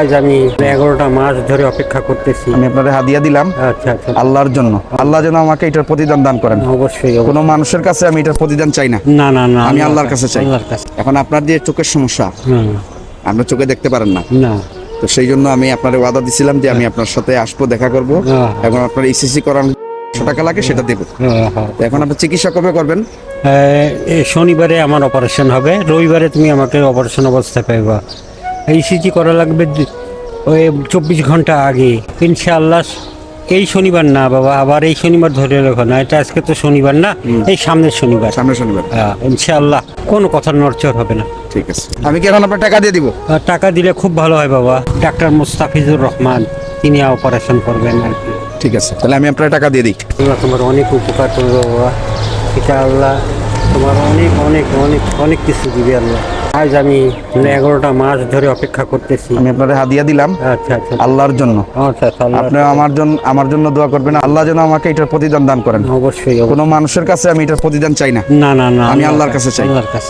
আজ আমি 11টা মাস ধরে অপেক্ষা করতেছি। আমি আপনাদের হাদিয়া দিলাম আচ্ছা আচ্ছা, আল্লাহর জন্য। আল্লাহ যেন আমাকে এটার প্রতিদান দান করেন। অবশ্যই কোনো মানুষের কাছে আমি এটার প্রতিদান চাই না, না না না, আমি আল্লাহর কাছে চাই। আল্লাহর কাছে। এখন আপনার যে চোখের সমস্যা, আপনি চোখে দেখতে পারেন না, না তো সেই জন্য আমি আপনার ওয়াদা দিছিলাম যে আমি আপনার সাথে আসবো, দেখা করব, এবং আপনার ইসিসি করানোর 100 টাকা লাগে সেটা দেবো। তো এখন আপনি চিকিৎসা কবে করবেন? শনিবারে আমার অপারেশন হবে, রবিবারে তুমি আমাকে অপারেশন অবস্থায় পাইবা। ইসিজি করা লাগবে ওই 24 ঘন্টা আগে ইনশাআল্লাহ। এই শনিবার না বাবা, আবার এই শনিবার ধরে রাখো না, এটা আজকে তো শনিবার না, এই সামনের শনিবার। সামনের শনিবার ইনশাআল্লাহ কোনো কথার নড়চড় হবে না। ঠিক আছে, আমি কি এখন আপনার টাকা দিয়ে দিব? টাকা দিলে খুব ভালো হয় বাবা। ডাক্তার মুস্তাফিজুর রহমান তিনি অপারেশন করবেন আর কি। ঠিক আছে, তাহলে আমি আপনার টাকা দিয়ে দিই। আল্লাহ তোমার অনেক উপকার করবে বাবা, এটা আল্লাহ তোমার অনেক অনেক অনেক অনেক কিছু দিবে আল্লাহ। আজ আমি 11টা মাস ধরে অপেক্ষা করতেছি। আমি আপনাদের হাদিয়া দিলাম আচ্ছা আচ্ছা, আল্লাহর জন্য। আচ্ছা আচ্ছা, আপনি আমার জন্য দোয়া করবেন, আল্লাহ যেন আমাকে এটার প্রতিদান দান করেন। অবশ্যই। কোনো মানুষের কাছে আমি এটার প্রতিদান চাই না, না না না, আমি আল্লাহর কাছে চাই। আল্লাহর কাছে।